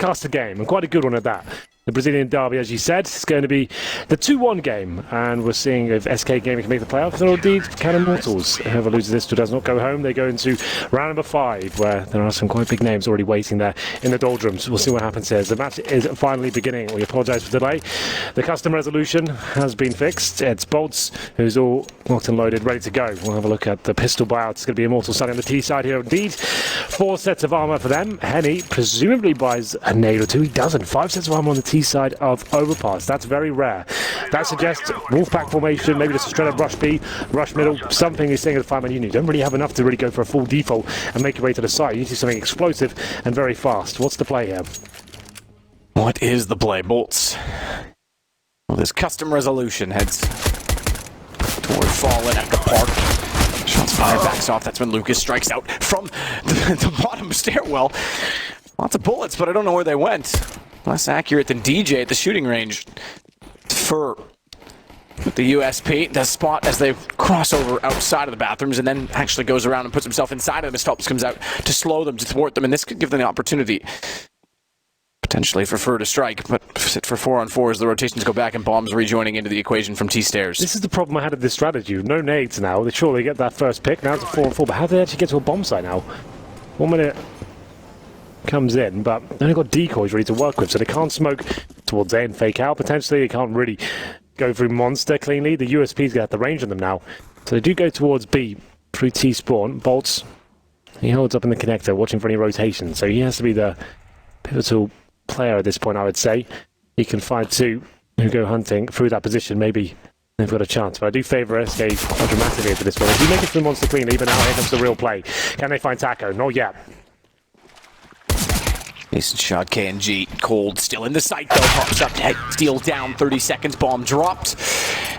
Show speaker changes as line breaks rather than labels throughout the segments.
cast a game, and quite a good one at that. The Brazilian derby, as you said, is going to be the 2-1 game, and we're seeing if SK Gaming can make the playoffs, or indeed can Immortals. Whoever loses this does not go home. They go into round number 5, where there are some quite big names already waiting there in the doldrums. We'll see what happens here. The match is finally beginning. We apologise for the delay. The custom resolution has been fixed. It's Bolts, who's all locked and loaded, ready to go. We'll have a look at the pistol buyout. It's going to be Immortals starting on the T side here indeed. 4 sets of armour for them. Henny presumably buys a nade or 2. He doesn't. 5 sets of armour on the T side of Overpass. That's very rare. That suggests Wolfpack formation, maybe just a straight up rush B, rush middle, something is saying at the 5-man unit. You don't really have enough to really go for a full default and make your way to the side. You need to do something explosive and very fast. What's the play here?
What is the play, Bolts? Well, this custom resolution heads toward Fallen at the park. Shots fired, backs off. That's when Lucas strikes out from the bottom stairwell. Lots of bullets, but I don't know where they went. Less accurate than DJ at the shooting range. Fur with the USP, the spot as they cross over outside of the bathrooms, and then actually goes around and puts himself inside of them as Phelps comes out to slow them, to thwart them, and this could give them the opportunity potentially for Fur to strike, but sit for 4-on-4 as the rotations go back and bombs rejoining into the equation from T-stairs.
This is the problem I had with this strategy. No nades now. They surely get that first pick. Now it's a 4-on-4, but how do they actually get to a bomb site now? 1 minute comes in, but they only got decoys ready to work with, so they can't smoke towards A and fake out potentially. They can't really go through Monster cleanly. The USP's going to have the range on them now, so they do go towards B through T spawn. Bolts, he holds up in the connector watching for any rotation, so he has to be the pivotal player at this point, I would say. He can find 2 who go hunting through that position. Maybe they've got a chance, but I do favour SK quite dramatically for this one. If you make it through Monster cleanly, even now here comes the real play. Can they find Taco? Not yet.
Decent shot, KNG. Cold still in the sight though. Pops up, head steal down, 30 seconds, bomb dropped.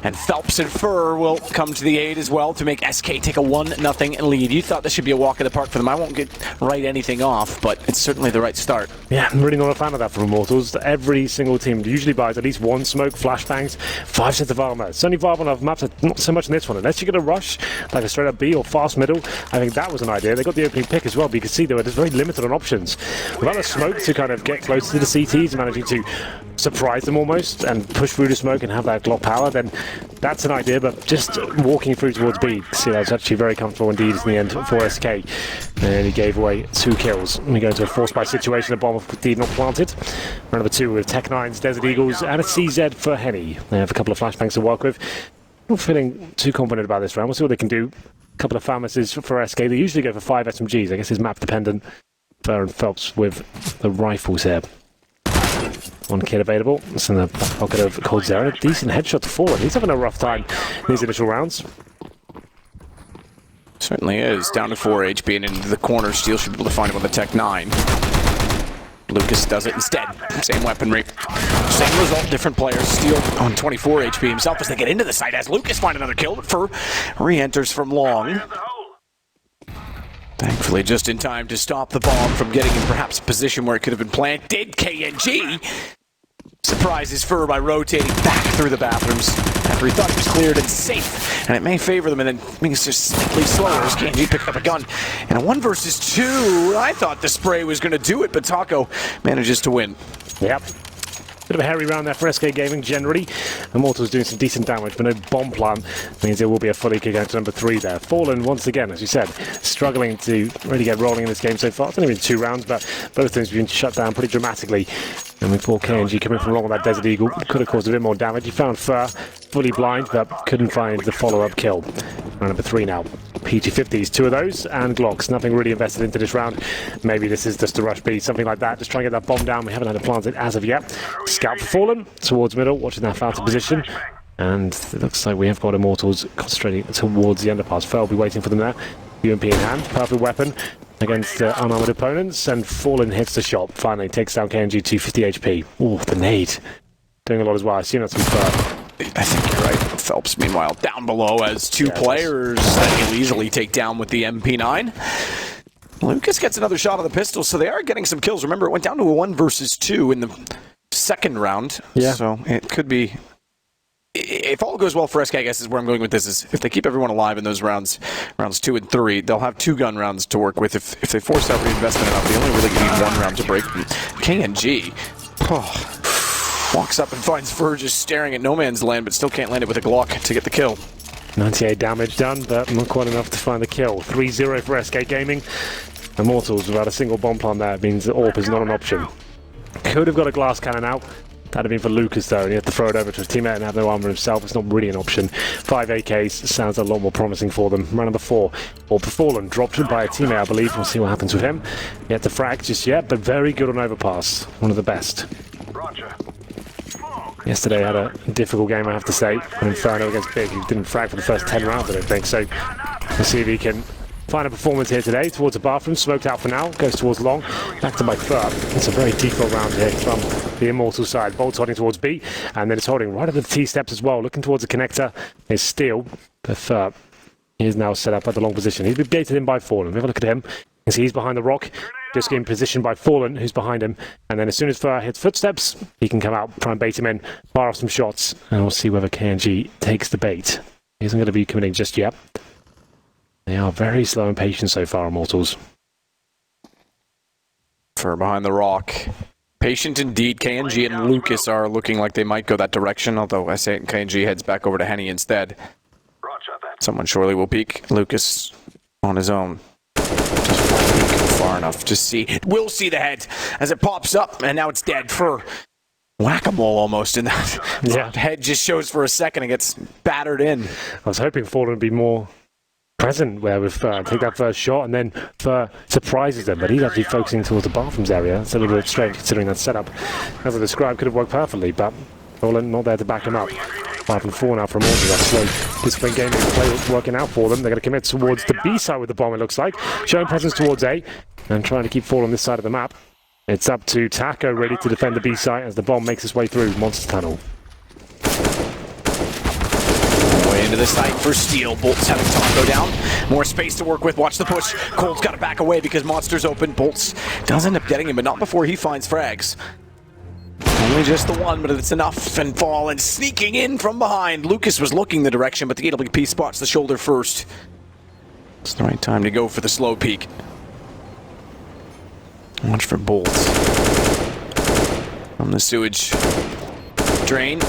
And Phelps and Fur will come to the aid as well to make SK take a 1-0 lead. You thought this should be a walk in the park for them. I won't write anything off, but it's certainly the right start.
Yeah, I'm really not a fan of that for Immortals. Every single team usually buys at least 1 smoke, flashbangs, 5 sets of armor. It's only viable on maps, not so much in this one. Unless you're going to rush, like a straight up B or fast middle, I think that was an idea. They got the opening pick as well, but you can see they were just very limited on options. Without a smoke to kind of get close to the CTs, managing to surprise them almost and push through the smoke and have that Glock power, then that's an idea. But just walking through towards B, see, that's actually very comfortable indeed in the end for SK. And he gave away 2 kills. And we go into a force buy situation, a bomb indeed not planted. Round number 2 with Tech 9s, Desert Eagles, and a CZ for Henny. They have a couple of flashbangs to work with. Not feeling too confident about this round. We'll see what they can do. A couple of Famuses for SK. They usually go for 5 SMGs. I guess it's map dependent. Fur and Phelps with the rifles here. 1 kid available. It's in the back pocket of Cold Zero. A decent headshot to Fallen. He's having a rough time in these initial rounds.
Certainly is. Down to 4 HP and into the corner. Steel should be able to find him on the Tech 9. Lucas does it instead. Same weaponry. Same result, different players. Steel on 24 HP himself as they get into the site as Lucas find another kill, but Fur re-enters from long. Thankfully, just in time to stop the bomb from getting in perhaps a position where it could have been planted. KNG surprises Fur by rotating back through the bathrooms after he thought it was cleared and safe. And it may favor them, and then makes it slightly slower as KNG picked up a gun. And a 1 versus 2. I thought the spray was going to do it, but Taco manages to win.
Yep. Bit of a hairy round there for SK Gaming generally. Immortals doing some decent damage, but no bomb plan means there will be a fully kick out to number 3 there. Fallen, once again, as you said, struggling to really get rolling in this game so far. It's only been 2 rounds, but both teams have been shut down pretty dramatically. And with 4 KNG coming from long on that Desert Eagle, could have caused a bit more damage. He found Fur fully blind, but couldn't find the follow-up kill. Round number 3 now. PG50s, 2 of those, and Glocks. Nothing really invested into this round. Maybe this is just a rush B, something like that. Just try and get that bomb down. We haven't had it planted as of yet. Scout for Fallen, towards middle, watching that foul position. And it looks like we have got Immortals concentrating towards the underpass. Fel will be waiting for them there. UMP in hand, perfect weapon against unarmored opponents, and Fallen hits the shot. Finally takes down KNG to 50 HP. Ooh, the nade. Doing a lot as well. I assume that's some Fur.
I think you're right. Phelps, meanwhile, down below as 2 players that he'll easily take down with the MP9. Lucas gets another shot of the pistol, so they are getting some kills. Remember, it went down to a 1 versus 2 in the second round, so it could be... if all goes well for SK, I guess is where I'm going with this, is if they keep everyone alive in those rounds 2 and 3, they'll have 2 gun rounds to work with. If they force out reinvestment enough, they only really need 1 round to break. KNG walks up and finds Fur just staring at no man's land, but still can't land it with a Glock to get the kill.
98 damage done, but not quite enough to find the kill. 3-0 for SK Gaming. Immortals without a single bomb plant there means that AWP is not an option. Could have got a glass cannon out. That'd have been for Lucas though, and he had to throw it over to his teammate and have no armor himself. It's not really an option. 5 AKs sounds a lot more promising for them. Round number 4. AWP fallen, dropped by a teammate, I believe. We'll see what happens with him. He had to frag just yet, but very good on overpass. One of the best.
Roger.
Yesterday had a difficult game, I have to say. An Inferno against Big, who didn't frag for the first 10 rounds, I don't think. So we'll see if he can find a performance here today. Towards the bathroom, smoked out for now, goes towards long, back to my third. It's a very default round here from the Immortal side. Bolt's holding towards B, and then it's holding right at the T-steps as well, looking towards the connector. Is Steel, the third. He is now set up at the long position. He's been gated in by Fallen. Have a look at him. You can see he's behind the rock, just getting positioned by Fallen, who's behind him. And then as soon as Fur hits footsteps, he can come out, try and bait him in, fire off some shots, and we'll see whether KNG takes the bait. He isn't going to be committing just yet. They are very slow and patient so far, Immortals.
Fur behind the rock. Patient indeed. KNG and Lucas are looking like they might go that direction, although I say KNG heads back over to Henny instead.
Roger that.
Someone surely will peek. Lucas on his own. Just far enough to see. We'll see the head as it pops up, and now it's dead. For whack-a-mole almost in that.
Yeah.
Head just shows for a second and gets battered in.
I was hoping Fallen would be more present where with take that first shot, and then Fur surprises them, but he's actually focusing towards the bathrooms area. It's a little bit strange considering that setup, as I described, could have worked perfectly, but Fallen not there to back him up. 5 and 4 now from Immortals. That's slow. Disciplined gaming play working out for them. They're going to commit towards the B side with the bomb, it looks like. Showing presence towards A and trying to keep Fallen on this side of the map. It's up to Taco, ready to defend the B side as the bomb makes its way through Monster Tunnel.
Way into the site for Steel. Bolts having Taco down. More space to work with. Watch the push. Cold's got to back away because Monster's open. Bolts does end up getting him, but not before he finds frags. Only just the one, but it's enough. And Fall and sneaking in from behind. Lucas was looking the direction, but the AWP spots the shoulder first. It's the right time to go for the slow peek. Watch for Bolts. From the sewage drain.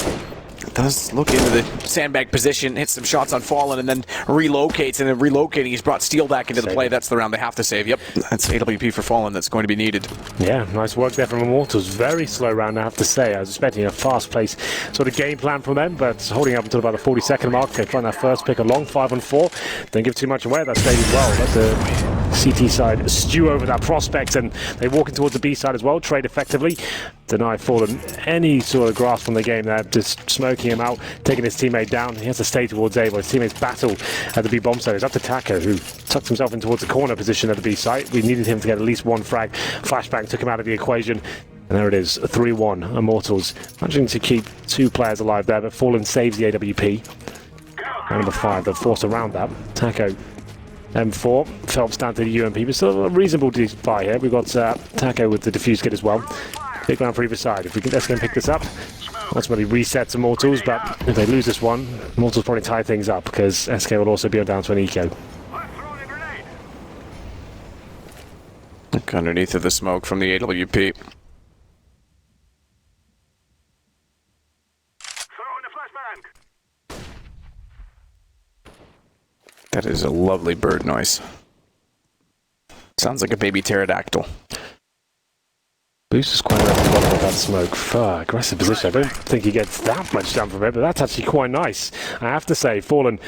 Does look into the sandbag position, hits some shots on Fallen, and then relocates. And then relocating, he's brought Steel back into the play. That's the round they have to save. Yep, that's AWP for Fallen that's going to be needed.
Yeah, nice work there from Immortals. Very slow round, I have to say. I was expecting a fast-paced sort of game plan from them, but holding up until about the 40-second mark. They find that first pick along, 5 and 4. Don't give too much away at that stage as well. Let the CT side stew over that prospect, and they walk in towards the B side as well. Trade effectively. Deny Fallen any sort of grasp on the game there, just smoking him out, taking his teammate down. He has to stay towards A, while his teammates battle at the B bomb site. It's up to Taco, who tucked himself in towards the corner position at the B site. We needed him to get at least one frag. Flashbang took him out of the equation. And there it is, 3-1. Immortals managing to keep 2 players alive there, but Fallen saves the AWP. Round number 5, they're forced around that. Taco M4, Phelps down to the UMP, but still a reasonable buy here. We've got Taco with the defuse kit as well. Big round for either side. If we can, let's go and pick this up. Ultimately resets Immortals, but if they lose this one, Immortals probably tie things up because SK will also be down to an eco.
Look underneath of the smoke from the AWP. That is a lovely bird noise. Sounds like a baby pterodactyl.
Boost is quite aggressive with that smoke. Fuck, aggressive position. I don't think he gets that much done from it, but that's actually quite nice. I have to say, Fallen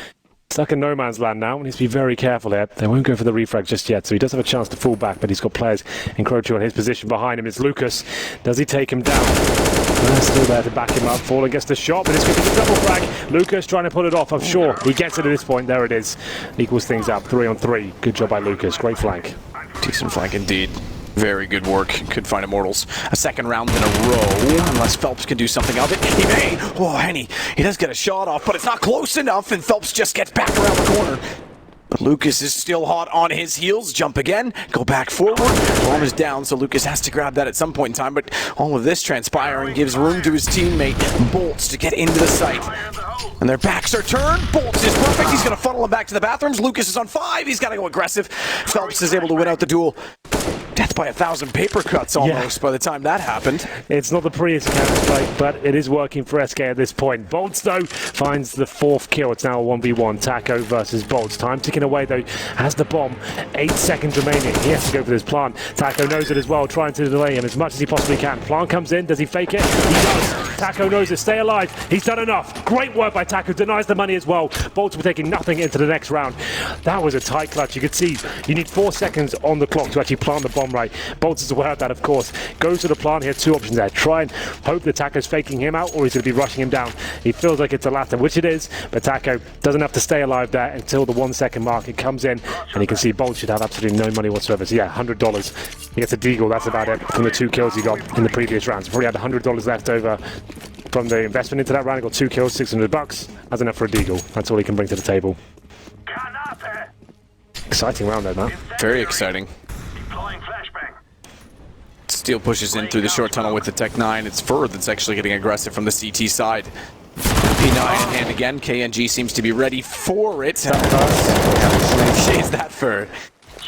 stuck in no man's land now. He needs to be very careful here. They won't go for the refrag just yet, so he does have a chance to fall back, but he's got players encroaching on his position behind him. It's Lucas. Does he take him down? They're still there to back him up. Fallen gets the shot, but it's going to be a double frag. Lucas trying to pull it off. I'm sure he gets it at this point. There it is. Equals things up. 3 on 3. Good job by Lucas. Great flank.
Decent flank indeed. Very good work. Could find Immortals a second round in a row, unless Phelps can do something of it. He may! Oh, Henny, he does get a shot off, but it's not close enough, and Phelps just gets back around the corner. But Lucas is still hot on his heels. Jump again, go back forward. Bomb is down, so Lucas has to grab that at some point in time, but all of this transpiring gives room to his teammate, Bolts, to get into the site. And their backs are turned. Bolts is perfect. He's going to funnel him back to the bathrooms. Lucas is on 5. He's got to go aggressive. Phelps is able to win out the duel. Death by 1,000 paper cuts almost by the time that happened.
It's not the prettiest Counter-Strike, but it is working for SK at this point. Bolts, though, finds the 4th kill. It's now a 1v1. Taco versus Bolts. Time ticking away, though. Has the bomb. 8 seconds remaining. He has to go for this plant. Taco knows it as well, trying to delay him as much as he possibly can. Plant comes in. Does he fake it? He does. Taco knows it. Stay alive. He's done enough. Great work by Taco. Denies the money as well. Bolts were taking nothing into the next round. That was a tight clutch. You could see you need 4 seconds on the clock to actually plant the bomb right. Bolts is aware of that, of course. Goes to the plant. He had 2 options there. Try and hope that Taco's faking him out, or he's going to be rushing him down. He feels like it's the latter, which it is, but Taco doesn't have to stay alive there until the 1 second mark. It comes in, and you can see Bolts should have absolutely no money whatsoever. So yeah, $100. He gets a deagle. That's about it from the 2 kills he got in the previous rounds. Probably had $100 left over from the investment into that round. He got 2 kills, $600. That's enough for a deagle. That's all he can bring to the table. Exciting round though, man.
Very exciting.
Deploying flashbang.
Steel pushes in through the short tunnel with the Tech 9. It's Fur that's actually getting aggressive from the CT side. P9 in hand again. KNG seems to be ready for it. Shades that Fur.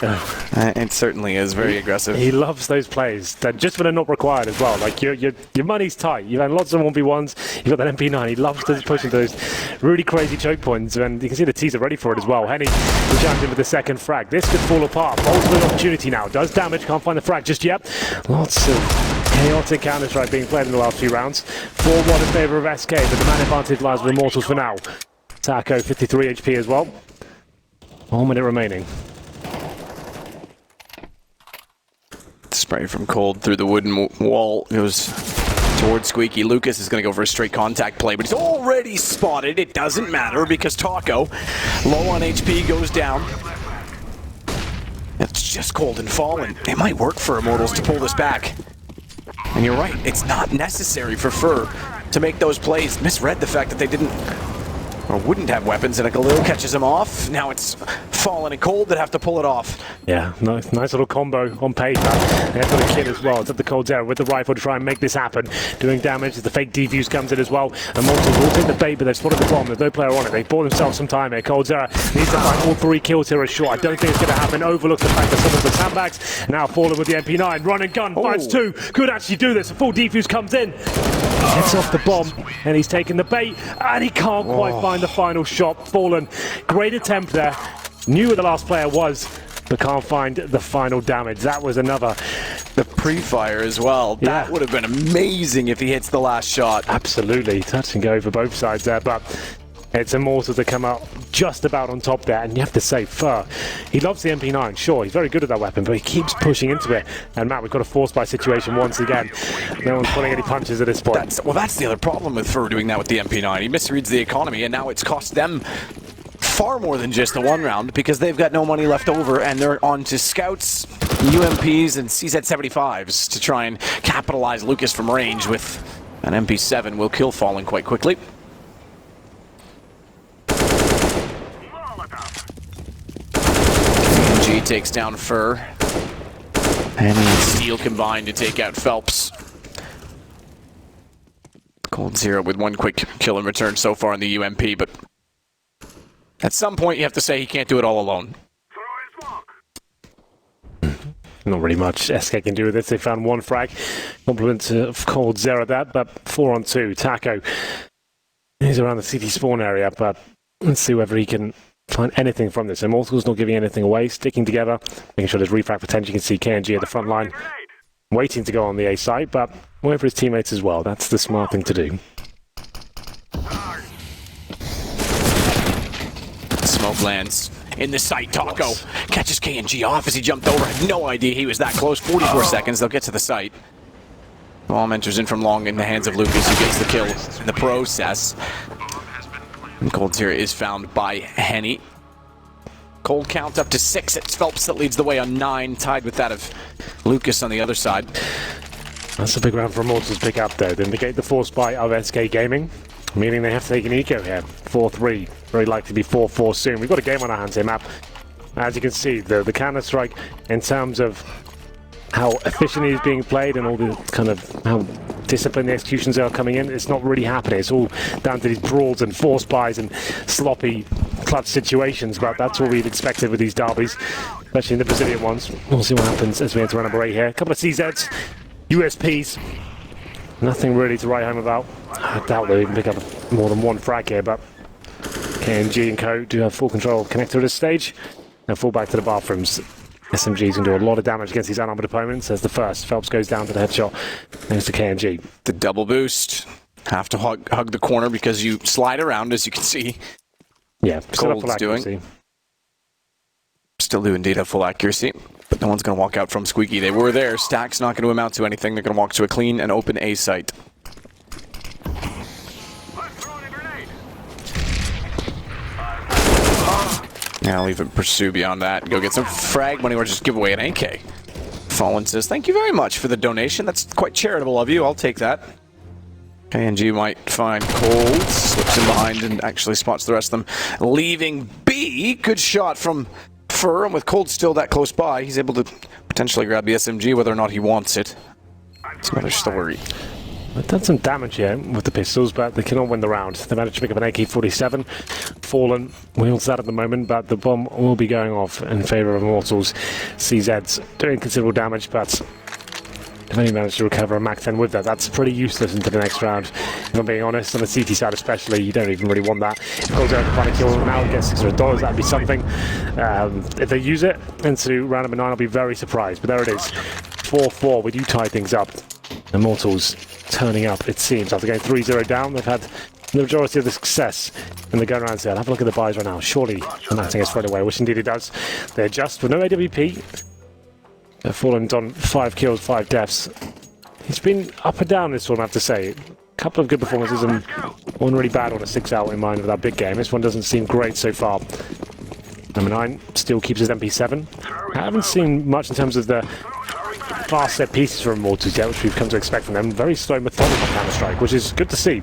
It certainly is very aggressive.
He loves those plays, that just when they're not required as well. Like your money's tight. You've had lots of 1v1s. You've got that MP9. He loves to push into those really crazy choke points, and you can see the T's are ready for it as well. Henny will challenge him with the second frag. This could fall apart. Bolts with an opportunity now. Does damage. Can't find the frag just yet. Lots of chaotic Counter-Strike being played in the last few rounds. 4-1 in favour of SK, but the man advantage lies with Immortals for now. Taco 53 HP as well. 1 minute remaining.
Spray from Cold through the wooden wall goes towards Squeaky. Lucas is going to go for a straight contact play, but he's already spotted. It doesn't matter because Taco, low on HP, goes down. It's just Cold and Fallen. It might work for Immortals to pull this back. And you're right, it's not necessary for Fur to make those plays. Misread the fact that they didn't or wouldn't have weapons, and a Galil catches him off. Now it's Fallen and Cold that have to pull it off.
Yeah, nice little combo on paper. They have got a kid as well. It's at the Cold Zero with the rifle to try and make this happen. Doing damage as the fake defuse comes in as well. And Immortals will take the bait, but they've spotted the bomb. There's no player on it. They've bought themselves some time here. Cold Zero needs to find all 3 kills here as short. I don't think it's going to happen. Overlooks the fact that some of the sandbags. Now Fallen with the MP9. Run and gun. Finds 2. Could actually do this. A full defuse comes in. Gets off the bomb, and he's taken the bait, and he can't quite find the final shot. Fallen, great attempt there. Knew where the last player was, but can't find the final damage. That was another.
The pre-fire as well.
Yeah.
That would have been amazing if he hits the last shot.
Absolutely. Touch and go for both sides there, but it's Immortals to come out just about on top there, and you have to say, Fur, he loves the MP9, sure, he's very good at that weapon, but he keeps pushing into it. And Matt, we've got a force buy situation once again. No one's pulling any punches at this point.
That's the other problem with Fur doing that with the MP9. He misreads the economy, and now it's cost them far more than just the 1 round, because they've got no money left over, and they're on to scouts, UMPs, and CZ75s to try and capitalize Lucas from range with an MP7. Will kill Fallen quite quickly. G takes down Fur. And Steel combined to take out Phelps. Cold Zero with 1 quick kill in return so far in the UMP, but at some point you have to say he can't do it all alone.
Not really much SK can do with this. They found 1 frag. Compliment of Cold Zero that, but 4 on 2. Taco. He's around the CT spawn area, but let's see whether he can find anything from this. Immortals not giving anything away, sticking together, making sure there's refrag potential. You can see KNG at the front line, waiting to go on the A side, but waiting for his teammates as well. That's the smart thing to do.
Smoke lands in the sight. Taco catches KNG off as he jumped over. Had no idea he was that close. 44 seconds. They'll get to the site. Bomb enters in from long in the hands of Lucas, who gets the kill in the process. And Cold Zero is found by Henny. Cold count up to 6. It's Phelps that leads the way on 9, tied with that of Lucas on the other side.
That's a big round for Immortals pick up though. They negate the force buy of SK Gaming, meaning they have to take an eco here. 4-3. Very likely to be 4-4 soon. We've got a game on our hands here, Map. As you can see, the Counter-Strike in terms of how efficiently it's being played and all the kind of how discipline the executions are coming in. It's not really happening. It's all down to these brawls and force buys and sloppy clutch situations, but that's what we've expected with these derbies, especially in the Brazilian ones. We'll see what happens as we enter round number 8 here. A couple of CZs, USPs, nothing really to write home about. I doubt they'll even pick up more than one frag here, but KNG and co do have full control of connector at this stage. Now fall back to the bathrooms. SMGs can do a lot of damage against these unarmored opponents. As the first, Phelps goes down to the headshot thanks to KNG.
The double boost. Have to hug the corner because you slide around, as you can see.
Yeah,
Cold's doing. Still do indeed have full accuracy, but no one's going to walk out from Squeaky. They were there. Stack's not going to amount to anything. They're going to walk to a clean and open A site. Now leave it pursue beyond that. Go get some frag money or just give away an AK. Fallen says, thank you very much for the donation. That's quite charitable of you. I'll take that. KNG might find Cold. Slips in behind and actually spots the rest of them. Leaving B. Good shot from Fur. And with Cold still that close by, he's able to potentially grab the SMG whether or not he wants it. It's another story.
They've done some damage here with the pistols, but they cannot win the round. They managed to pick up an AK-47. Fallen wields that at the moment, but the bomb will be going off in favour of Immortals. CZ's doing considerable damage, but they've only managed to recover a MAC-10 with that. That's pretty useless into the next round, if I'm being honest. On the CT side especially, you don't even really want that. If Gold's out to find a kill now and get $600, that'd be something. If they use it into round number 9, I'll be very surprised. But there it is. 4-4, we do tie things up. Immortals turning up, it seems. After going 3-0 down, they've had the majority of the success in the gun rounds here. Have a look at the buys right now. Surely Matting is straight away, which indeed he does. They adjust with no AWP. They've fallen on 5 kills, 5 deaths. He's been up and down this one, I have to say. A couple of good performances and one really bad one, a 6-out in mind with that big game. This one doesn't seem great so far. Number 9 still keeps his MP7. I haven't seen much in terms of the fast set pieces from Immortals yet, which we've come to expect from them. Very slow, methodical Counter-Strike, which is good to see.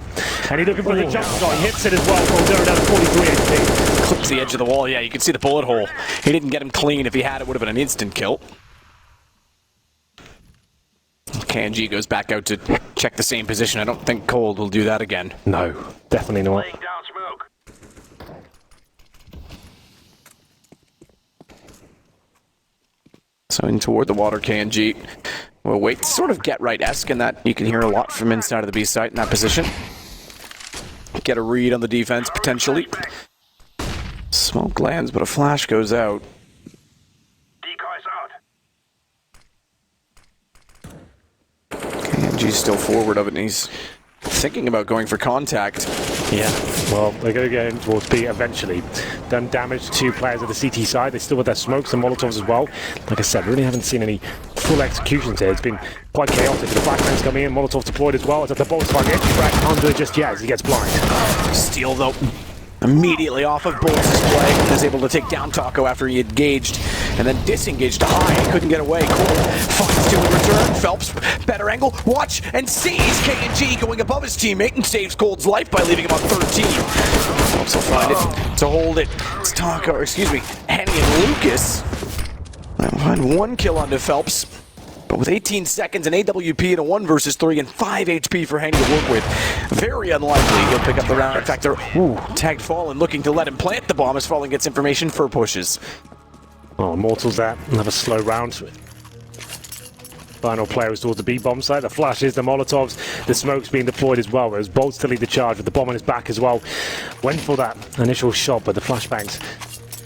And he's looking for the jump shot. He hits it as well. Goes down to 43 HP.
Clips the edge of the wall. Yeah, you can see the bullet hole. He didn't get him clean. If he had, it would have been an instant kill. KNG goes back out to check the same position. I don't think Cold will do that again.
No, definitely not.
Laying down smoke.
So in toward the water, KNG will wait. Sort of get right-esque in that you can hear a lot from inside of the B site in that position. Get a read on the defense, potentially. Smoke lands, but a flash goes out.
Decoys out.
KNG's still forward of it, and he's thinking about going for contact.
Yeah, well, they're going to go in towards B eventually. Done damage to players at the CT side. They still with their smokes and Molotovs as well. Like I said, really haven't seen any full executions here. It's been quite chaotic. The flashbangs coming in, Molotov deployed as well. It's at the bolts target. Frag can't do it just yet as he gets blind.
Steal, though, immediately off of Bolts' display, and is able to take down Taco after he engaged, and then disengaged to high. He couldn't get away. Cold finds 2 in return. Phelps, better angle. Watch and sees KNG going above his teammate and saves Cold's life by leaving him on 13. Phelps will find it to hold it. It's Taco, Henny and Lucas. They'll find 1 kill onto Phelps. But with 18 seconds, an AWP and a 1 versus 3 and 5 HP for Henny to work with, very unlikely he'll pick up the round. In fact, they're tagged Fallen, looking to let him plant the bomb as Fallen gets information for pushes.
Oh, Immortals there. Another slow round. Final player is towards the B bomb site. The flashes, the Molotovs, the smoke's being deployed as well. There's Bolts to lead the charge with the bomb on his back as well. Went for that initial shot, but the flashbangs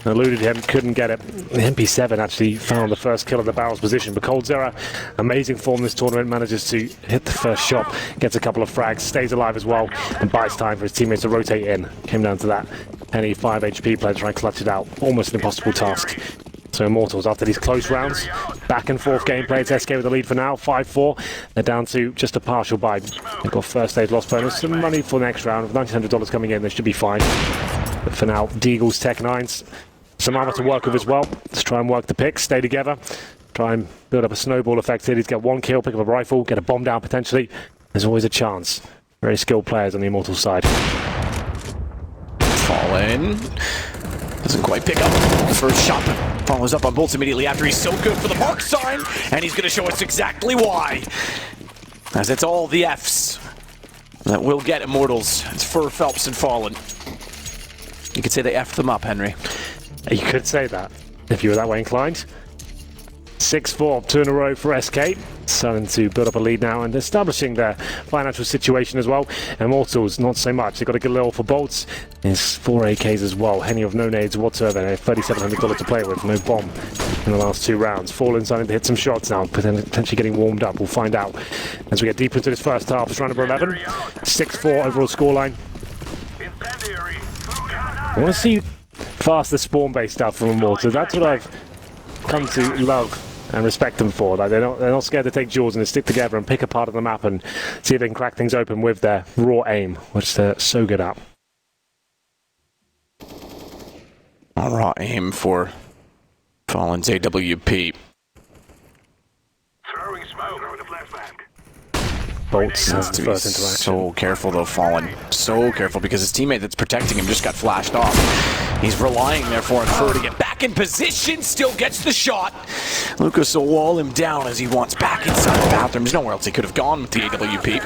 eluded him, couldn't get it. The MP7 actually found the first kill in the barrel's position, but Cold Zera, amazing form this tournament, manages to hit the first shot, gets a couple of frags, stays alive as well, and buys time for his teammates to rotate in. Came down to that. Henny, 5 HP player, trying to clutch it out. Almost an impossible task. So Immortals, after these close rounds, back and forth gameplay. It's SK with the lead for now, 5-4. They're down to just a partial buy. They've got first stage loss bonus, some money for the next round. With $1,900 coming in, they should be fine. But for now, Deagle's Tech 9s. Some armor to work with as well. Let's try and work the picks, stay together. Try and build up a snowball effect here. He's get 1 kill, pick up a rifle, get a bomb down potentially. There's always a chance. Very skilled players on the Immortals side.
Fallen. Doesn't quite pick up the first shot, but follows up on Bolts immediately after. He's so good for the mark sign, and he's going to show us exactly why. As it's all the Fs that will get Immortals. It's for Phelps and Fallen. You could say they F'd them up, Henry.
You could say that, if you were that way inclined. 6-4, 2 in a row for SK. Starting to build up a lead now and establishing their financial situation as well. Immortals, not so much. They've got a good little for bolts. There's 4 AKs as well. Henny of no nades whatsoever. $3,700 to play with. No bomb in the last 2 rounds. Fallen starting to hit some shots now. Potentially getting warmed up. We'll find out as we get deeper into this first half. It's round number 11. 6-4 overall scoreline. I want to see faster spawn-based stuff from Immortals. That's what I've come to love and respect them for. Like they're not scared to take duels and to stick together and pick a part of the map and see if they can crack things open with their raw aim, which they're so good at.
A raw aim for Fallen's AWP.
Throwing smoke over the flashbang.
Bolts has the
To be
first interaction.
so careful though, Fallen. So careful because his teammate that's protecting him just got flashed off. He's relying therefore on Fur to get back in position, still gets the shot. Lucas will wall him down as he wants back inside the bathroom. There's nowhere else he could have gone with the AWP.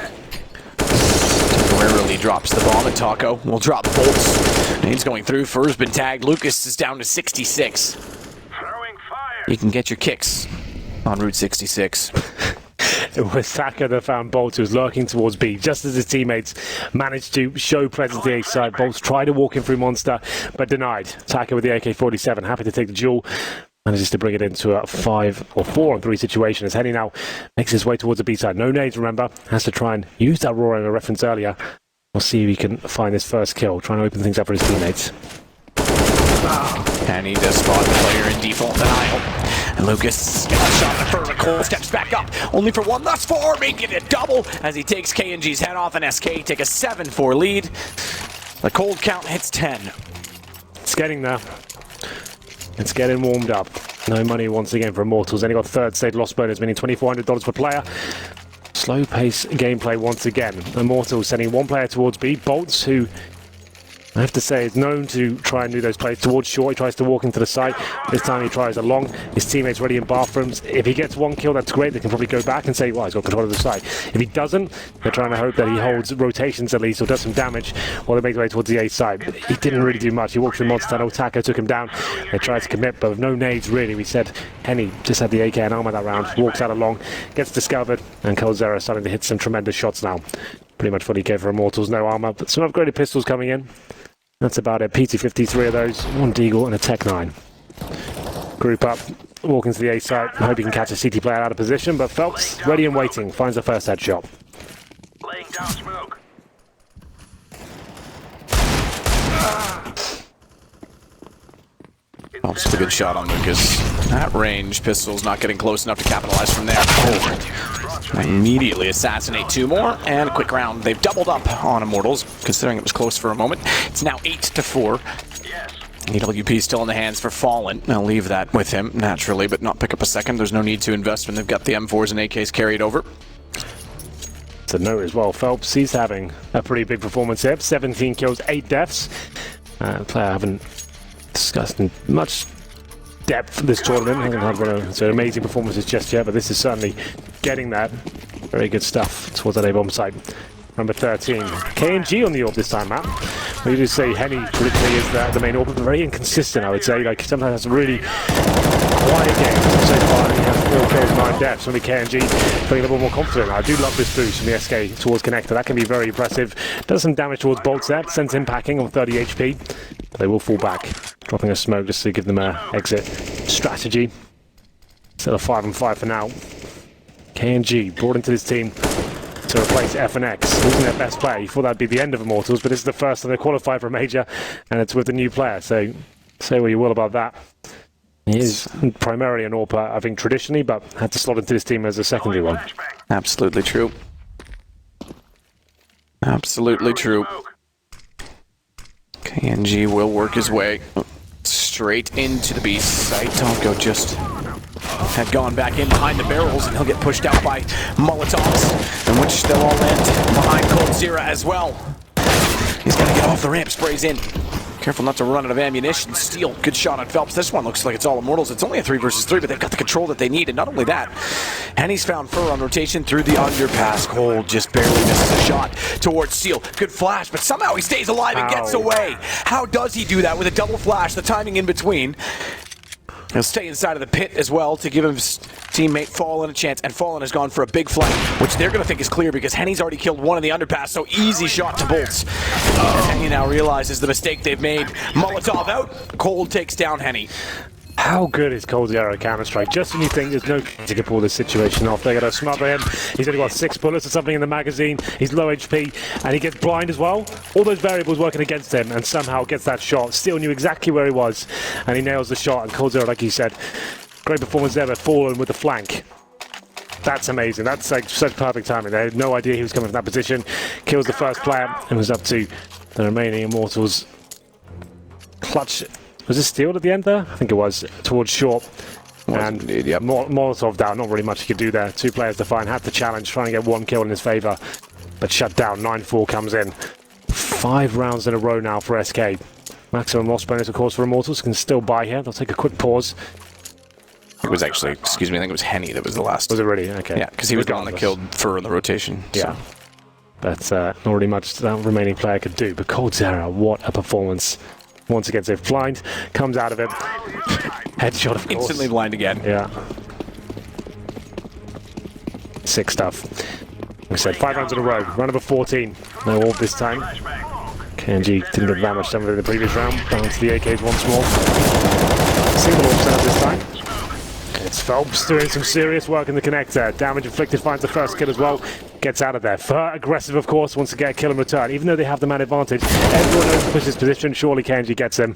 Temporarily drops the bomb and Taco will drop bolts. He's going through, Fur's been tagged. Lucas is down to 66.
Throwing fire.
You can get your kicks on Route 66.
It was Saka that found Bolts, who was lurking towards B. Just as his teammates managed to show presence the A side, Bolts tried to walk in through Monster, but denied. Saka with the AK-47, happy to take the duel. Manages to bring it into a 5 or 4 on 3 situation as Henny now makes his way towards the B side. No nades, remember. Has to try and use that roar in a reference earlier. We'll see if he can find his first kill, trying to open things up for his teammates.
And he does spot the player in default denial. And Lucas gets a shot at Fur. Cole steps back up, only for one thus far, making it double as he takes KNG's head off and SK take a 7-4 lead. The cold count hits 10.
It's getting there. It's getting warmed up. No money once again for Immortals. Only got third state loss bonus, meaning $2,400 per player. Slow pace gameplay once again. Immortals sending one player towards B. Bolts, who I have to say is known to try and do those plays towards short. He tries to walk into the site. This time he tries along. His teammates ready in bathrooms. If he gets one kill, that's great. They can probably go back and say, well, he's got control of the site. If he doesn't, they're trying to hope that he holds rotations at least or does some damage while they make their way towards the A side. But he didn't really do much. He walked through the monster tunnel. Taco took him down. They tried to commit, but with no nades really. We said Henny just had the AK and armor that round. Walks out along, gets discovered, and Colzera starting to hit some tremendous shots now. Pretty much fully care for Immortals, no armor, but some upgraded pistols coming in. That's about it. PT-53 of those, 1 Deagle and a Tech 9. Group up, walk into the A site. I hope he can catch a CT player out of position, but Phelps, ready and waiting, finds the first headshot.
Laying down smoke.
Phelps with a good shot on Lucas. At range, pistol's not getting close enough to capitalize from there. Oh. Immediately assassinate 2 more, and a quick round. They've doubled up on Immortals, considering it was close for a moment. It's now 8-4.
Yes.
AWP still in the hands for Fallen. I'll leave that with him, naturally, but not pick up a second. There's no need to invest when they've got the M4s and AKs carried over.
To note as well, Phelps, he's having a pretty big performance here. 17 kills, 8 deaths. Player I haven't discussed in much depth this tournament. Hasn't had one of so amazing performances just yet, but this is certainly getting that. Very good stuff towards that A-bomb site. Number 13. KNG on the AWP this time, Matt. We do say Henny literally is the main AWP, but very inconsistent, I would say. Like, sometimes has really quiet games so far. He has 4 kills, 9 deaths. Only KNG feeling a little more confident. I do love this boost from the SK towards Connector. That can be very impressive. Does some damage towards Bolts there. Sends him packing on 30 HP. But they will fall back, dropping a smoke just to give them an exit strategy. Still a 5-on-5 for now. KNG brought into this team to replace FNX, losing their best player. You thought that'd be the end of Immortals, but this is the first time they qualified for a major, and it's with a new player, so say what you will about that. He is primarily an AWP, I think, traditionally, but had to slot into this team as a secondary one.
Absolutely true. Absolutely true. KNG will work his way straight into the B site. Tonko just had gone back in behind the barrels, and he'll get pushed out by Molotovs, in which they'll all land behind Coldzera as well. He's gonna get off the ramp, sprays in. Careful not to run out of ammunition. Steele, good shot on Phelps. This one looks like it's all Immortals. It's only a 3 versus 3, but they've got the control that they need. And not only that, Henny's found Fur on rotation through the underpass. Cole just barely misses a shot towards Steele. Good flash, but somehow he stays alive and gets away. How does he do that with a double flash? The timing in between. He'll stay inside of the pit as well to give his teammate Fallen a chance, and Fallen has gone for a big flank, which they're going to think is clear because Henny's already killed one in the underpass, so easy shot to Bolts. And Henny now realizes the mistake they've made. Molotov out, Cold takes down Henny.
How good is Coldzera at Counter-Strike? Just when you think there's no chance he can pull this situation off, they're going to smother him. He's only got 6 bullets or something in the magazine. He's low HP, and he gets blind as well. All those variables working against him, and somehow gets that shot. Still knew exactly where he was, and he nails the shot. And Coldzera, like you said, great performance there, but Fallen with the flank. That's amazing. That's like such perfect timing. They had no idea he was coming from that position. Kills the first player, and was up to the remaining Immortals. Clutch. Was it Steele at the end there? I think it was, towards short. And
indeed, yep.
Molotov down, not really much he could do there. 2 players defined, had the challenge, trying to get 1 kill in his favour. But shut down, 9-4 comes in. 5 rounds in a row now for SK. Maximum loss bonus, of course, for Immortals. Can still buy here. They'll take a quick pause.
It was actually, excuse me, I think it was Henny that was the last.
Was it really? Okay.
Yeah, because he was the one that killed Fur in the rotation.
Yeah.
So.
But not really much that remaining player could do. But Coldzera, what a performance. Once again, so blind, comes out of it. Headshot, of course.
Instantly blind again.
Yeah. Sick stuff. Like I said, 5 rounds in a row. Round number 14. No orb this time. KNG didn't get that much done in the previous round. Down to the AKs once more. Single orb set this time. It's Phelps doing some serious work in the connector. Damage inflicted, finds the first kill as well. Gets out of there. Fur, aggressive, of course, wants to get a kill in return. Even though they have the man advantage, everyone knows to push his position. Surely KNG gets him.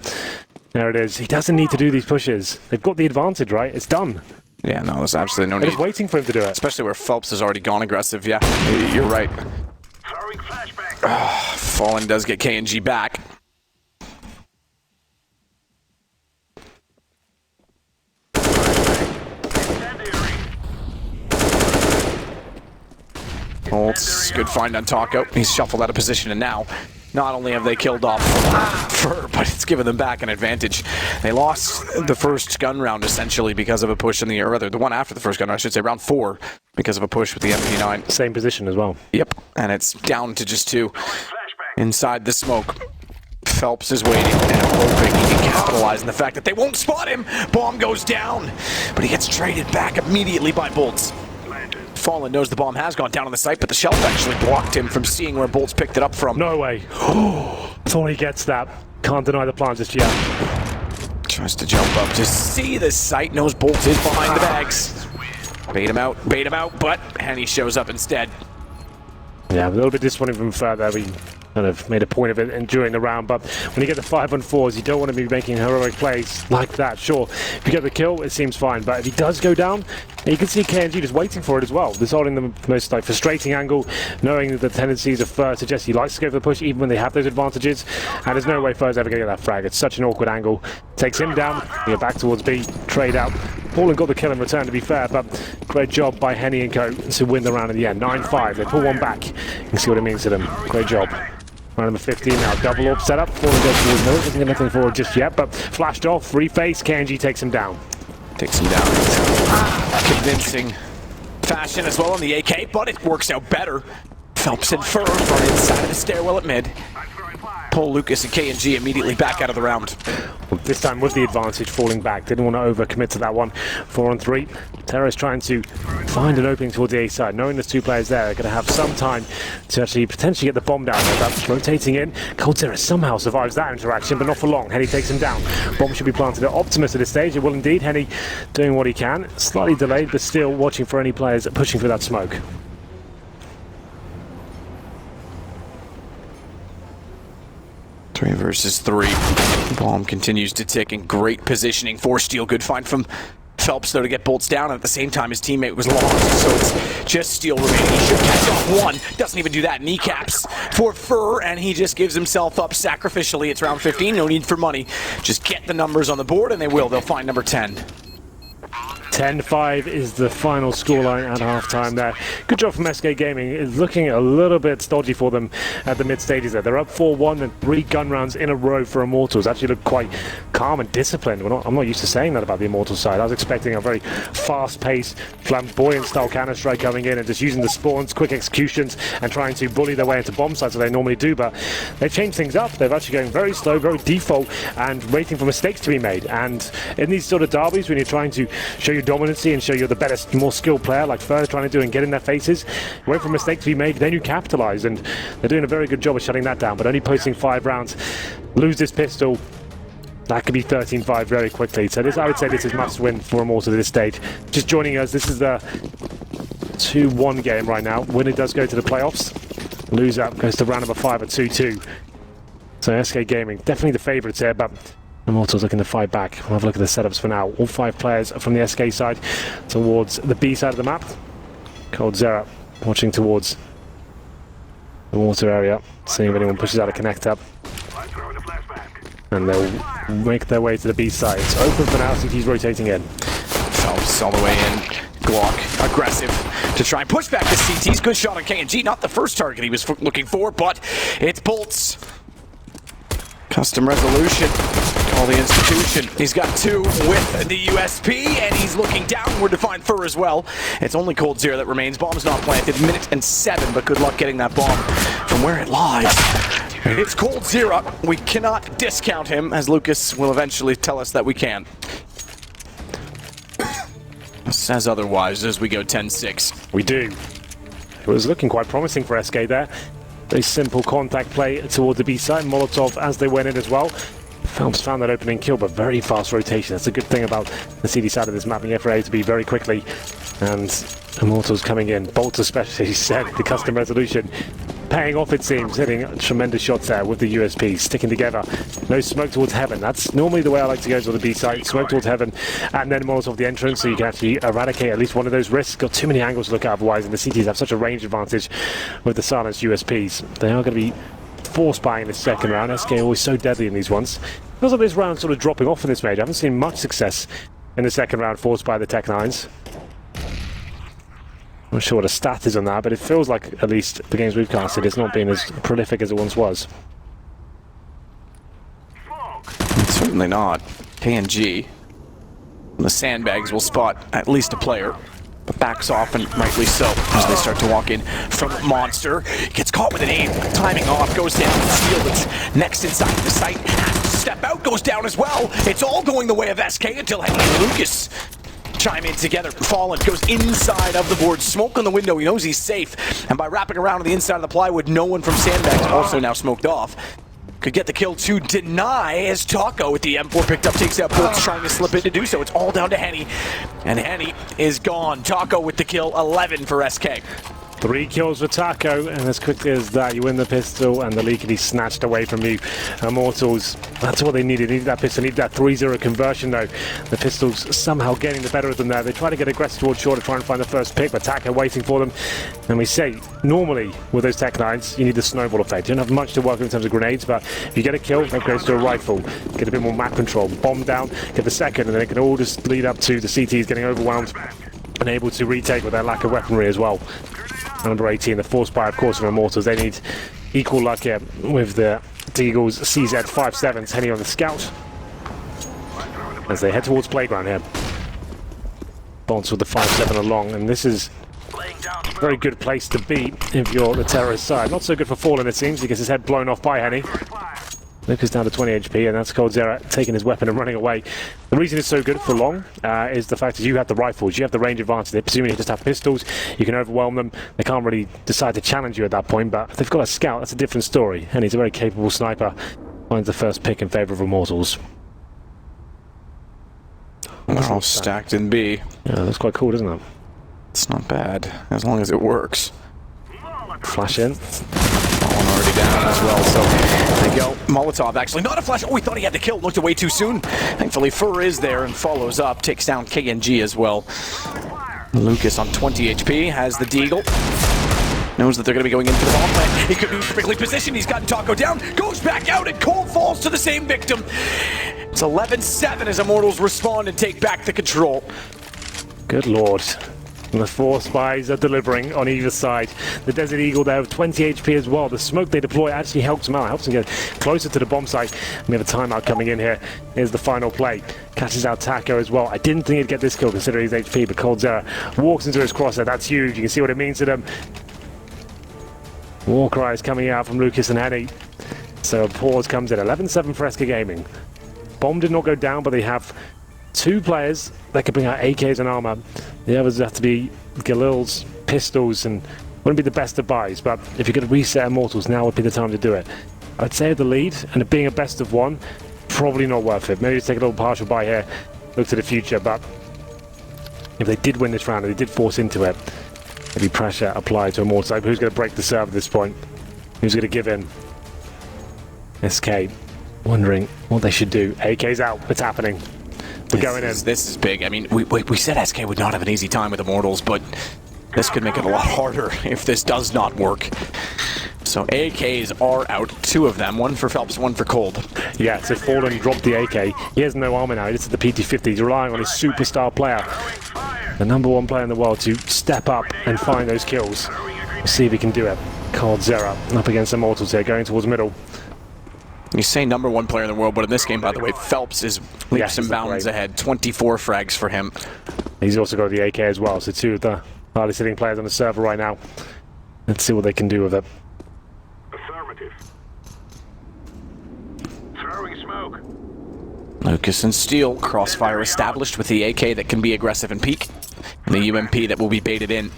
There it is. He doesn't need to do these pushes. They've got the advantage, right? It's done.
Yeah, no, there's absolutely no
They're
need.
just waiting for him to do it.
Especially where Phelps has already gone aggressive. Yeah, you're right.
Throwing flashbang.
Fallen does get KNG back. Bolts, good find on Taco. He's shuffled out of position, and now not only have they killed off Fur, but it's given them back an advantage. They lost the first gun round essentially because of a push in the, or rather the one after the first gun round, I should say, round 4, because of a push with the MP9.
Same position as well.
Yep, and it's down to just 2 inside the smoke. Phelps is waiting and hoping he can capitalize on the fact that they won't spot him. Bomb goes down, but he gets traded back immediately by Bolts. Fallen knows the bomb has gone down on the site, but the shelf actually blocked him from seeing where Bolts picked it up from.
No way. Thought he gets that. Can't deny the plan just yet.
Tries to jump up to see the site, knows Bolts is behind the bags. Bait him out, but Henny shows up instead.
Yeah, a little bit disappointing from further. We kind of made a point of it during the round, but when you get the 5-on-4s, you don't want to be making heroic plays like that. Sure, if you get the kill, it seems fine, but if he does go down, you can see KNG just waiting for it as well. This holding the most like frustrating angle, knowing that the tendencies of Fur suggest he likes to go for the push even when they have those advantages, and there's no way Fur's ever going to get that frag. It's such an awkward angle. Takes him down, they go back towards B, trade out. Fallen got the kill in return, to be fair, but great job by Henny and co to win the round in the end. 9-5, they pull one back. You can see what it means to them. Great job. Round number 15 now, double orb setup. Fallen goes towards middle, doesn't get nothing forward just yet, but flashed off, reface, KNG takes him down.
Takes him down. Convincing fashion as well on the AK, but it works out better. Phelps and Fur are inside of the stairwell at mid. Pull Lucas and KNG immediately back out of the round.
Well, this time with the advantage, falling back. Didn't want to overcommit to that one. 4-on-3. Terra is trying to find an opening towards the A side. Knowing there's 2 players there, they're going to have some time to actually potentially get the bomb down there. That's rotating in. Coldzera somehow survives that interaction, but not for long. Henny takes him down. Bomb should be planted at Optimus at this stage. It will indeed. Henny doing what he can. Slightly delayed, but still watching for any players pushing through that smoke.
3 versus 3. Bomb continues to tick in great positioning for Steele. Good find from Phelps, though, to get Bolts down, and at the same time his teammate was lost, so it's just Steele remaining. He should catch off 1. Doesn't even do that. Kneecaps for Fur, and he just gives himself up sacrificially. It's round 15. No need for money. Just get the numbers on the board, and they will. They'll find number 10.
10-5 is the final scoreline at halftime there. Good job from SK Gaming. It's looking a little bit stodgy for them at the mid stages there. They're up 4-1 and 3 gun rounds in a row for Immortals. Actually look quite calm and disciplined. I'm not used to saying that about the Immortals side. I was expecting a very fast-paced, flamboyant style counter-strike coming in and just using the spawns, quick executions, and trying to bully their way into bomb sites as they normally do. But they've changed things up. They're actually going very slow, very default, and waiting for mistakes to be made. And in these sort of derbies, when you're trying to show your dominancy and show you're the better, more skilled player, like Fur's trying to do and get in their faces, wait for mistakes to be made, then you capitalize. And they're doing a very good job of shutting that down, but only posting 5 rounds. Lose this pistol, that could be 13-5 very quickly. So I would say this is must win for Immortals at this stage. Just joining us, this is the 2-1 game right now. Winner does go to the playoffs. Loser goes to round number 5 at 2-2. So SK Gaming, definitely the favourites here, but Immortals looking to fight back. We'll have a look at the setups for now. All 5 players from the SK side towards the B side of the map. coldzera watching towards the water area, seeing if anyone pushes out a connector. And they'll make their way to the B side. It's open for now, CT's rotating in.
Phelps all the way in. Glock, aggressive to try and push back the CTs. Good shot on KNG. Not the first target he was looking for, but it's Bolts. Custom resolution. Call the institution. He's got 2 with the USP, and he's looking downward to find Fur as well. It's only coldzera that remains. Bomb's not planted. Minute and 7, but good luck getting that bomb from where it lies. It's coldzera. We cannot discount him, as Lucas will eventually tell us that we can. Says otherwise as we go 10-6.
We do. It was looking quite promising for SK there. Very simple contact play toward the B side. Molotov as they went in as well. Phelps found that opening kill, but very fast rotation. That's a good thing about the CD side of this map. You have to be very quickly. And Immortals coming in. Bolts especially, he said, the custom resolution. Paying off, it seems, hitting tremendous shots there with the USP, sticking together. No smoke towards heaven. That's normally the way I like to go to the B side. Smoke towards heaven, and then Molotov the entrance, so you can actually eradicate at least one of those risks. Got too many angles to look at otherwise, and the CTs have such a range advantage with the silenced USPs. They are going to be force buying this second round. SK always so deadly in these ones. Feels like this round sort of dropping off in this major. I haven't seen much success in the second round forced by the Tech-9s. I'm not sure what a stat is on that, but it feels like, at least the games we've casted, it's not been as prolific as it once was.
Certainly not. KNG. The sandbags will spot at least a player, but backs off, and rightly so, as they start to walk in from Monster. Gets caught with an aim, timing off, goes down. Steel that's next inside the site, has to step out, goes down as well. It's all going the way of SK until Henry and Lucas chime in together. Fallen goes inside of the board. Smoke on the window. He knows he's safe. And by wrapping around on the inside of the plywood, no one from Sandbags also now smoked off. Could get the kill to deny as Taco with the M4 picked up, takes out Bolts, trying to slip in to do so. It's all down to Henny. And Henny is gone. Taco with the kill, 11 for SK.
3 kills for Taco, and as quickly as that, you win the pistol, and the lead can be snatched away from you. Immortals, that's what they needed. They needed that pistol, needed that 3-0 conversion, though. The Pistols somehow getting the better of them there. They try to get aggressive towards short to try and find the first pick, but Taco waiting for them. And we say, normally, with those Tech-9s, you need the snowball effect. You don't have much to work with in terms of grenades, but if you get a kill, that goes to a rifle. Get a bit more map control. Bomb down, get the second, and then it can all just lead up to the CTs getting overwhelmed and able to retake with their lack of weaponry as well. Number 18, the force buy, of course, of Immortals. They need equal luck here with the Deagles CZ-57s heading on the scout as they head towards playground here. Bonds with the 5-7 along, and this is a very good place to be if you're the terrorist side. Not so good for Fallen, it seems. He gets his head blown off by Henny. Lucas down to 20 HP, and that's coldzera taking his weapon and running away. The reason it's so good for long is the fact that you have the rifles, you have the range advantage. They presumably just have pistols, you can overwhelm them. They can't really decide to challenge you at that point, but if they've got a scout, that's a different story. And he's a very capable sniper. Finds the first pick in favour of Immortals.
They're all stacked in B.
Yeah, that's quite cool, isn't it?
It's not bad, as long as it works.
Flash in.
Fallen already down as well, so there you go. Molotov actually, not a flash. Oh, he thought he had the kill, looked away too soon. Thankfully, Fur is there and follows up, takes down KNG as well. Lucas on 20 HP, has the Deagle. Knows that they're going to be going into the bomb plant. He could be perfectly positioned. He's gotten Taco down, goes back out, and Cole falls to the same victim. It's 11-7 as Immortals respond and take back the control.
Good lord. And the 4 spies are delivering on either side. The Desert Eagle there with 20 HP as well. The smoke they deploy actually helps them out. Helps them get closer to the bomb site. We have a timeout coming in here. Here's the final play. Catches out Taco as well. I didn't think he'd get this kill considering his HP, but Coldzera walks into his crosshair. That's huge. You can see what it means to them. War cries coming out from Lucas and Henny. So a pause comes in. 11-7 for SK Gaming. Bomb did not go down, but they have 2 players that can bring out AKs and armor. The others have to be Galil's pistols, and wouldn't be the best of buys, but if you're going to reset Immortals, now would be the time to do it. I'd say the lead, and it being a best of 1, probably not worth it. Maybe just take a little partial buy here, look to the future, but if they did win this round and they did force into it, maybe pressure applied to Immortals. Like, who's going to break the serve at this point? Who's going to give in? SK wondering what they should do. AK's out. It's happening. We're going in.
This is big. I mean, we said SK would not have an easy time with Immortals, but this could make it a lot harder if this does not work. So AKs are out. 2 of them. 1 for Phelps, 1 for Cold.
Yeah, so Fallen dropped the AK. He has no armor now. This is the PT-50. He's relying on his superstar player, the #1 player in the world, to step up and find those kills. We'll see if he can do it. Coldzera up against Immortals here, going towards middle.
You say #1 player in the world, but in this game, by the way, Phelps is leaps and bounds ahead. 24 frags for him.
He's also got the AK as well, so 2 of the hardest hitting players on the server right now. Let's see what they can do with it.
Affirmative. Throwing smoke.
Lucas and Steel, crossfire established with the AK that can be aggressive and peek, and the UMP that will be baited in.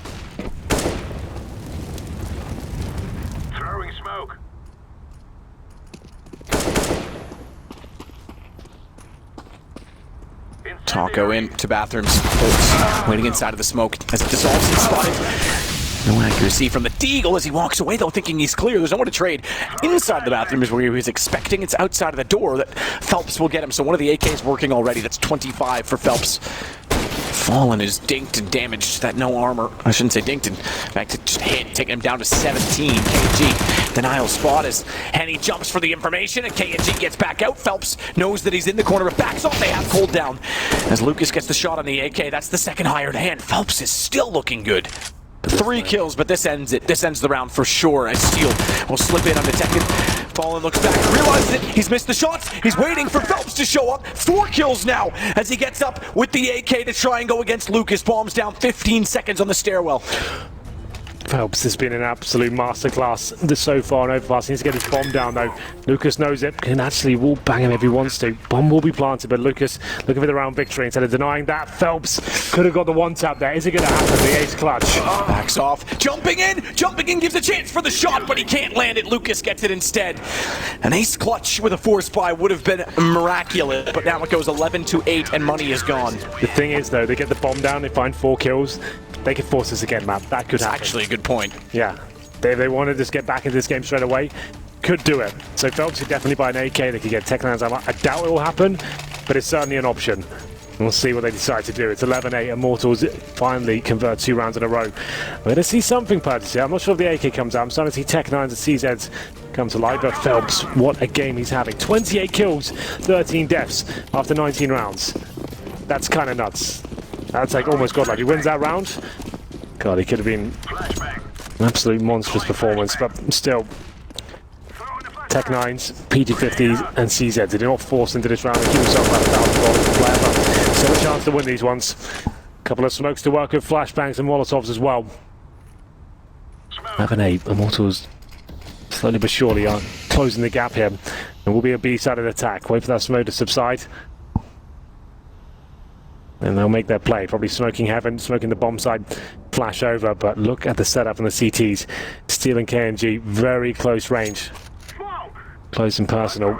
Throwing smoke.
Taco in to bathrooms. Bolts waiting inside of the smoke as it dissolves and spotted. No accuracy from the Deagle as he walks away, though, thinking he's clear. There's nowhere to trade. Inside the bathroom is where he was expecting. It's outside of the door that Phelps will get him. So one of the AKs working already. That's 25 for Phelps. Fallen is dinked and damaged. That no armor. I shouldn't say dinked. In fact, it just hit, taking him down to 17. KG denial spot as Henny jumps for the information, and KG gets back out. Phelps knows that he's in the corner, but backs off. They have Cold down as Lucas gets the shot on the AK. That's the second hired hand. Phelps is still looking good. 3 kills, but this ends it. This ends the round for sure as Steel will slip in undetected. Fallen looks back, realizes it. He's missed the shots. He's waiting for Phelps to show up. 4 kills now as he gets up with the AK to try and go against Lucas. Bombs down 15 seconds on the stairwell.
Phelps has been an absolute masterclass so far in Overpass. He needs to get his bomb down though. Lucas knows it, can actually wall bang him if he wants to. Bomb will be planted, but Lucas looking for the round victory instead of denying that. Phelps could have got the 1-tap there. Is it going to happen? The ace clutch.
Backs off. Jumping in gives a chance for the shot, but he can't land it. Lucas gets it instead. An ace clutch with a 4-spy would have been miraculous, but now it goes 11-8 and money is gone.
The thing is though, they get the bomb down, they find 4 kills. They could force this again, Matt. That could happen.
Actually a good point.
Yeah. They wanted to just get back into this game straight away. Could do it. So Phelps could definitely buy an AK. They could get Tech9's ammo. I doubt it will happen, but it's certainly an option. We'll see what they decide to do. It's 11-8. Immortals finally convert 2 rounds in a row. We're going to see something purchased here. I'm not sure if the AK comes out. I'm starting to see Tech9's and CZ's come to life. But Phelps, what a game he's having. 28 kills, 13 deaths after 19 rounds. That's kind of nuts. That's like almost godlike. He wins that round. God, he could have been an absolute monstrous performance, but still. Tech9's, PT-50s, and CZs. They did not force into this round. They keep themselves about $1,000 player, but still a chance to win these ones. A couple of smokes to work with, flashbangs and molotovs as well. 11-8. Immortals slowly but surely are closing the gap here. And will be a B-sided attack. Wait for that smoke to subside. And they'll make their play, probably smoking heaven, smoking the bomb side, flash over, but look at the setup on the CTs. Steel and KNG, very close range. Close and personal.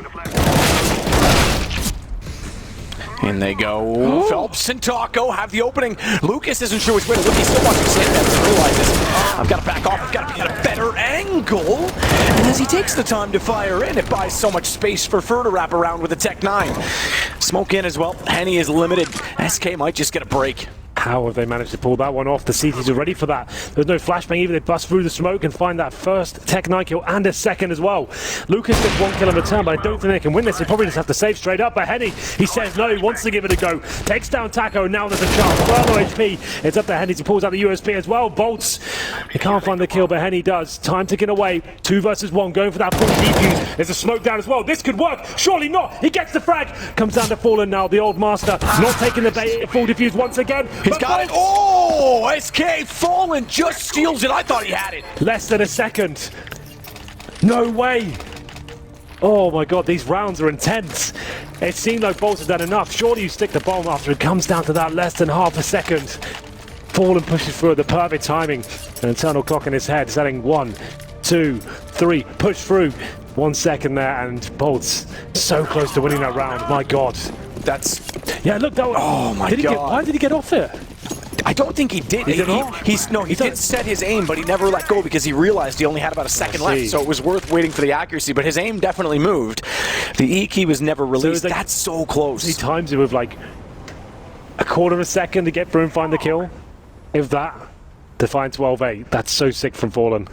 In they go. Phelps and Taco have the opening. Lucas isn't sure which way to look. He's still watching Sandman. Realizes, I've got to back off. I've got to get a better angle. And as he takes the time to fire in, it buys so much space for Fur to wrap around with the Tech-9. Smoke in as well. Henny is limited. SK might just get a break.
How have they managed to pull that one off? The CTs are ready for that. There's no flashbang either. They bust through the smoke and find that first Tech 9 kill and a second as well. Lucas gets 1 kill in return, but I don't think they can win this. They probably just have to save straight up. But Henny, he says no, he wants to give it a go. Takes down Taco, now there's a chance. Further HP. It's up to Henny. He pulls out the USP as well. Bolts. He can't find the kill, but Henny does. Time ticking away. 2 versus 1, going for that full defuse. There's a smoke down as well. This could work. Surely not. He gets the frag. Comes down to Fallen now. The old master not taking the bait. Full defuse once again.
He's got it. Oh, SK Fallen just steals it. I thought he had it.
Less than a second. No way. Oh my god, these rounds are intense. It seemed like Bolts had done enough. Surely you stick the bomb after it comes down to that less than half a second. Fallen pushes through the perfect timing. An internal clock in his head, setting 1, 2, 3. Push through. 1 second there, and Bolts so close to winning that round. My god.
That's...
Yeah, look, that was...
Oh my god.
Why did he get off it?
I don't think he did. He did set his aim, but he never let go because he realized he only had about a second left, so it was worth waiting for the accuracy, but his aim definitely moved. The E key was never released. Like, that's so close.
He times it with like a quarter of a second to get through and find the kill. If that, to find 12-8. That's so sick from Fallen.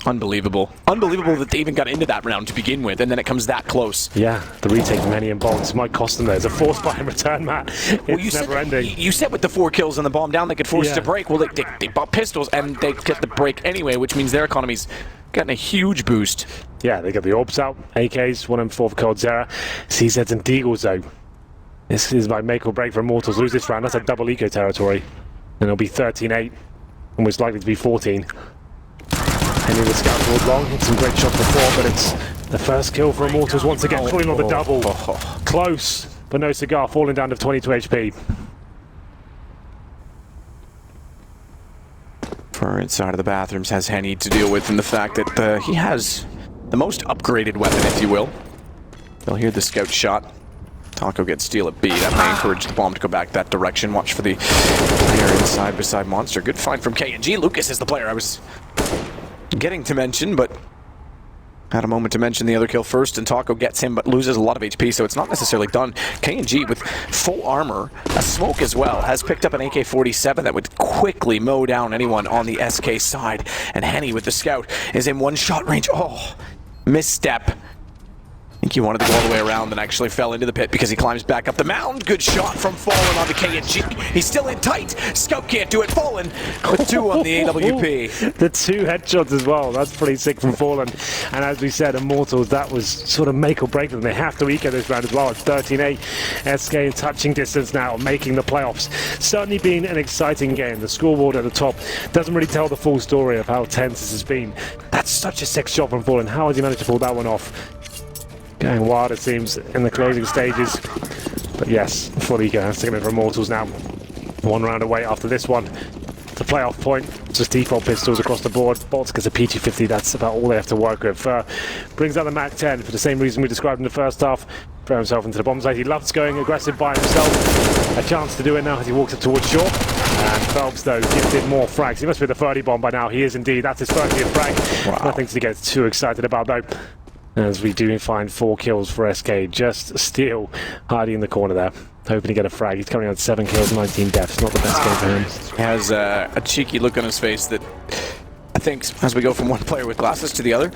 Unbelievable. Unbelievable that they even got into that round to begin with, and then it comes that close.
Yeah, the retake of Henny and Bolts might cost them. There's a force buy in return, Matt. It's never ending.
You said with the 4 kills and the bomb down, they could force it to break. Well, they bought pistols, and they get the break anyway, which means their economy's getting a huge boost.
Yeah, they got the orbs out, AKs, 1 M4 for Cold Zera, CZs and Deagles though. This is like make or break for Immortals. Lose this round, that's a double eco territory. And it'll be 13-8, and was likely to be 14. Henny with scout toward long, hit some great shots before, but it's the first kill for Immortals once again. Surely not the double. Close, but no cigar, falling down to 22 HP.
For inside of the bathrooms has Henny to deal with, and the fact that he has the most upgraded weapon, if you will. They'll hear the scout shot. Taco gets steal at B. That may encourage the bomb to go back that direction. Watch for the player inside beside Monster. Good find from KNG. Lucas is the player I was getting to mention, but had a moment to mention the other kill first, and Taco gets him but loses a lot of HP, so it's not necessarily done. KNG with full armor, a smoke as well, has picked up an AK-47 that would quickly mow down anyone on the SK side, and Henny with the scout is in 1-shot range. Oh, misstep. I think he wanted to go all the way around and actually fell into the pit because he climbs back up the mound. Good shot from Fallen on the KNG. He's still in tight. Scout can't do it. Fallen with 2 on the AWP.
The 2 headshots as well. That's pretty sick from Fallen. And as we said, Immortals, that was sort of make or break them. They have to eco this round as well. It's 13-8. SK in touching distance now, making the playoffs. Certainly been an exciting game. The scoreboard at the top doesn't really tell the full story of how tense this has been. That's such a sick shot from Fallen. How has he managed to pull that one off? Going wild, it seems, in the closing stages. But yes, full eco. That's taking it for Immortals now. 1 round away after this one. The playoff point. Just default pistols across the board. Bolts gets a P250. That's about all they have to work with. Brings out the Mac 10 for the same reason we described in the first half. Throw himself into the bomb site. He loves going aggressive by himself. A chance to do it now as he walks up towards shore. And Phelps, though, gifted more frags. He must be the 30 bomb by now. He is indeed. That's his 30th frag. Wow. Nothing to get too excited about, though. As we do find 4 kills for SK. Just Steel hiding in the corner there, hoping to get a frag. He's coming on 7 kills, 19 deaths. Not the best game for him.
He has a cheeky look on his face that I think, as we go from one player with glasses to the other,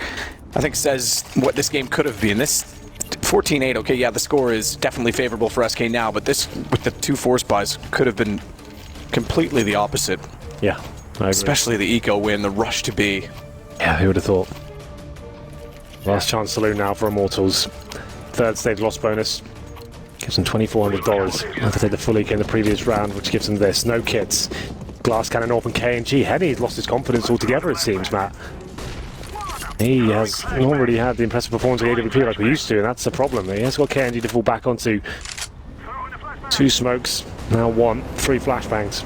I think says what this game could have been. This 14-8, okay, yeah, the score is definitely favorable for SK now, but this, with the 2 force buys, could have been completely the opposite.
Yeah, I agree.
Especially the eco win, the rush to B.
Yeah, who would have thought? Last chance saloon now for Immortals. 3rd stage loss bonus. Gives them $2,400 after take the full eco in the previous round, which gives them this. No kits. Glass cannon off and KNG. Henny's lost his confidence altogether, it seems, Matt. He has not really had the impressive performance of AWP like we used to, and that's the problem. He has got KNG to fall back onto. 2 smokes, now 1, 3 flashbangs.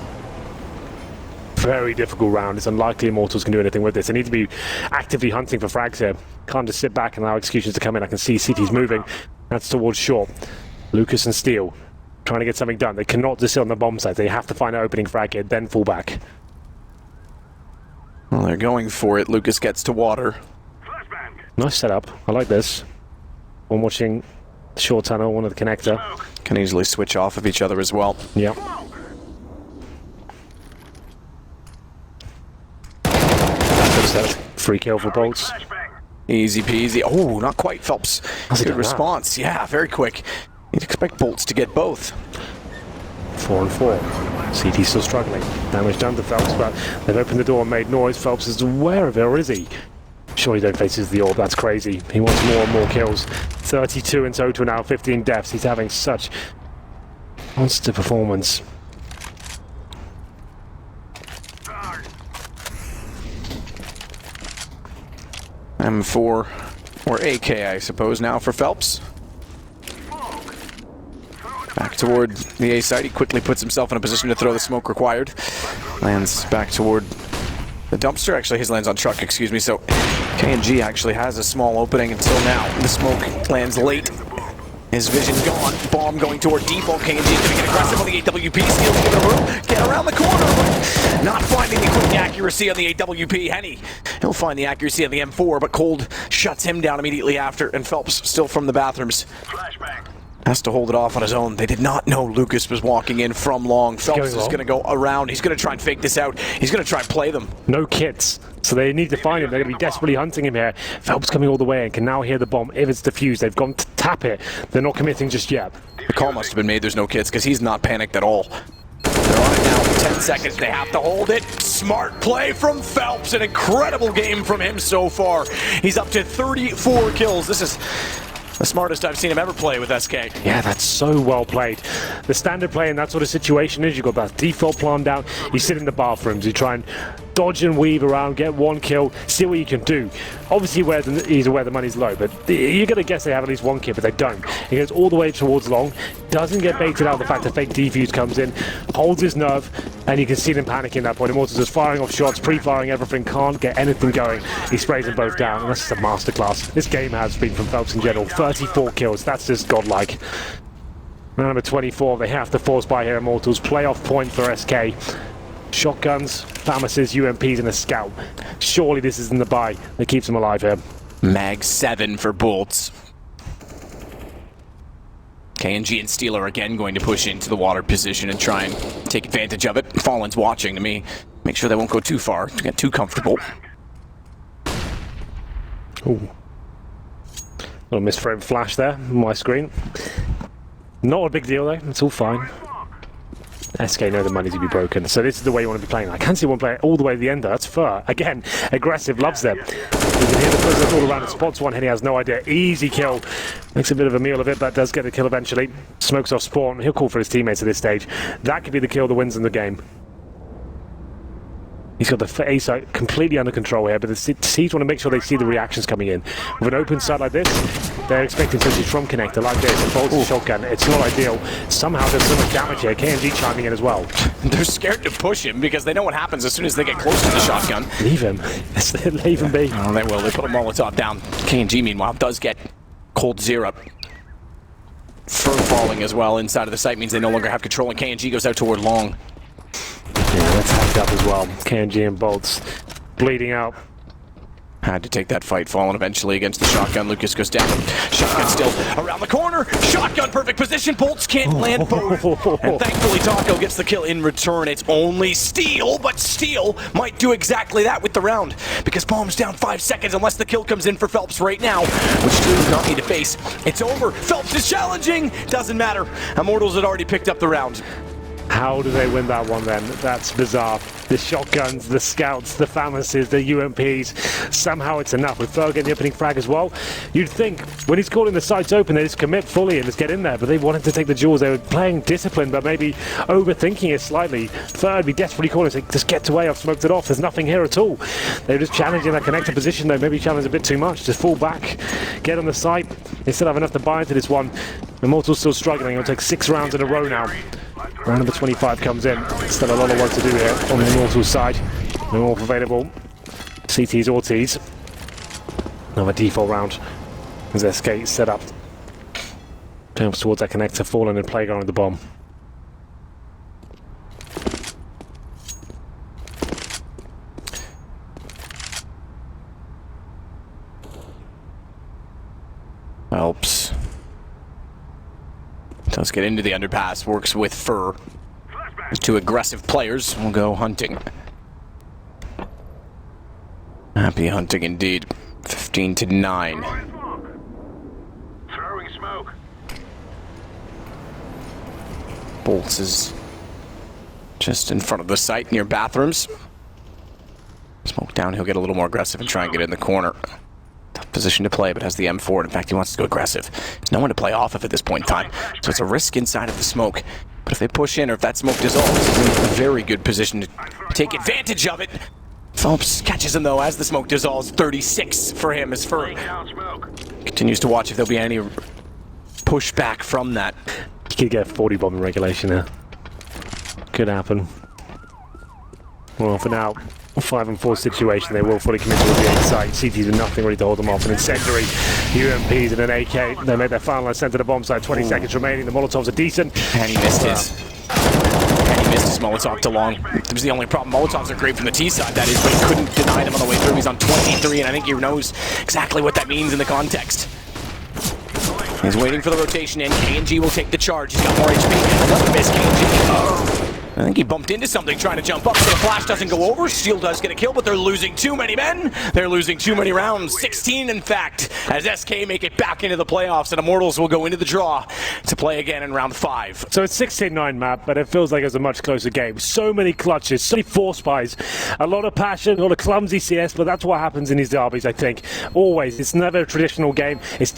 Very difficult round. It's unlikely Immortals can do anything with this. They need to be actively hunting for frags here. Can't just sit back and allow executions to come in. I can see CT's moving. That's towards short. Lucas and Steel trying to get something done. They cannot just sit on the bomb site. They have to find an opening frag here, then fall back.
Well, they're going for it. Lucas gets to water.
Nice setup. I like this. I'm watching Short tunnel, one of the connector.
Can easily switch off of each other as well.
Yep. That's free kill for Bolts.
Easy peasy. Oh, not quite, Phelps.
How's he
Good
done that?
response. Yeah, very quick. You'd expect Bolts to get both.
4 and 4. CT's still struggling. Damage done to Phelps, but they've opened the door and made noise. Phelps is aware of it, or is he? Surely don't faces the orb, that's crazy. He wants more and more kills. 32 in total now, 15 deaths. He's having such monster performance.
M4, or AK, I suppose, now for Phelps. Back toward the A site. He quickly puts himself in a position to throw the smoke required. Lands back toward the dumpster. Actually, his lands on truck, excuse me. So KNG actually has a small opening until now. The smoke lands late. His vision gone. Bomb going toward default. KNG is going to get aggressive on the AWP. Steals a bit of room. Get around the corner, but not finding the quick accuracy on the AWP. Henny, he'll find the accuracy on the M4, but Cold shuts him down immediately after, and Phelps still from the bathrooms.
Flashbang.
Has to hold it off on his own. They did not know Lucas was walking in from long. Phelps is going to go around. He's going to try and fake this out. He's going to try and play them.
No kits, so they need to find him. They're going to be desperately hunting him here. Phelps coming all the way and can now hear the bomb if it's defused. They've gone to tap it. They're not committing just yet.
The call must have been made. There's no kits because he's not panicked at all. They're on it now for 10 seconds. They have to hold it. Smart play from Phelps. An incredible game from him so far. He's up to 34 kills. This is the smartest I've seen him ever play with SK.
Yeah, that's so well played. The standard play in that sort of situation is you've got that default plan down, you sit in the bathrooms, you try and dodge and weave around, get one kill, see what you can do. Obviously he's aware the money's low, but you're going to guess they have at least one kill, but they don't. He goes all the way towards long, doesn't get baited out the fact that fake defuse comes in, holds his nerve, and you can see them panicking at that point. Immortals is firing off shots, pre-firing everything, can't get anything going. He sprays them both down, and that's just a masterclass. This game has been from Phelps in general. 34 kills, that's just godlike. Round number 24, they have to force by here, Immortals. Playoff point for SK. Shotguns, Famuses, UMPs, and a scout. Surely this isn't the buy that keeps them alive here.
Mag 7 for Bolts. KNG and Steel are again going to push into the water position and try and take advantage of it. Fallen's watching to me. Make sure they won't go too far, to get too comfortable.
Ooh. Little misframe flash there on my screen. Not a big deal though, it's all fine. SK know the money to be broken, so this is the way you want to be playing. I can see one player all the way to the end though, that's fair. Again, aggressive, loves them. You can hear the presence all around, spots one, and he has no idea. Easy kill. Makes a bit of a meal of it, but does get the kill eventually. Smokes off spawn, he'll call for his teammates at this stage. That could be the kill that wins in the game. He's got the A site completely under control here, but the Seeds want to make sure they see the reactions coming in. With an open site like this, they're expecting something from connector like this. And Bolt's shotgun, it's not ideal. Somehow there's so much damage here. KNG chiming in as well.
They're scared to push him because they know what happens as soon as they get close to the shotgun.
Leave him. Leave him be.
Oh, they will. They put a Molotov down. KNG, meanwhile, does get Cold Zero. Fur falling as well inside of the site means they no longer have control, and KNG goes out toward long.
Yeah, that's hacked up as well. KNG and Bolts bleeding out.
Had to take that fight, Fallen eventually against the shotgun. Lucas goes down. Shotgun still around the corner. Shotgun, perfect position. Bolts can't land both. And thankfully, Taco gets the kill in return. It's only Steel, but Steel might do exactly that with the round because Bomb's down 5 seconds unless the kill comes in for Phelps right now, which Steel does not need to face. It's over. Phelps is challenging. Doesn't matter. Immortals had already picked up the round.
How do they win that one then? That's bizarre. The shotguns, the scouts, the Famuses, the UMPs. Somehow it's enough. With Ferg getting the opening frag as well. You'd think when he's calling the sights open, they just commit fully and just get in there. But they wanted to take the jewels. They were playing discipline, but maybe overthinking it slightly. Ferg be desperately calling, saying, just get away. I've smoked it off. There's nothing here at all. They were just challenging that connector position though. Maybe challenge a bit too much. Just fall back, get on the site. They still have enough to buy into this one. Immortals still struggling. It'll take 6 rounds in a row now. Round number 25 comes in. Still a lot of work to do here on the Immortals side. No more available. CTs or Ts. Another default round as their skate set up. Jumps towards that connector, falling and playground with the bomb.
Helps. Does get into the underpass, works with Fur. Those two aggressive players will go hunting. Happy hunting indeed. 15-9.
Throwing smoke.
Bolts is just in front of the site near bathrooms. Smoke down, he'll get a little more aggressive and try and get in the corner. Tough position to play, but has the M4, and in fact he wants to go aggressive. There's no one to play off of at this point in time, so it's a risk inside of the smoke. But if they push in, or if that smoke dissolves, he's in a very good position to take advantage of it. Phillips catches him though as the smoke dissolves. 36 for him as Fur continues to watch if there'll be any pushback from that.
You could get 40 bomb in regulation here. Could happen. Well, for now, 5-4 situation, they will fully commit to the site. CTs with nothing ready to hold them off. An incendiary, UMPs and an AK. They made their final ascent to the bomb site. 20 seconds remaining. The Molotovs are decent.
And he missed his. And he missed his Molotov to long. That was the only problem. Molotovs are great from the T side, that is, but he couldn't deny them on the way through. He's on 23, and I think he knows exactly what that means in the context. He's waiting for the rotation in. K&G will take the charge. He's got more HP. Another miss, K&G. I think he bumped into something trying to jump up, so the flash doesn't go over. Steel does get a kill, but they're losing too many men. They're losing too many rounds. 16, in fact, as SK make it back into the playoffs, and Immortals will go into the draw to play again in round 5.
So it's 16-9 map, but it feels like it's a much closer game. So many clutches, so many force buys, a lot of passion, a lot of clumsy CS, but that's what happens in these derbies, I think. Always. It's never a traditional game. It's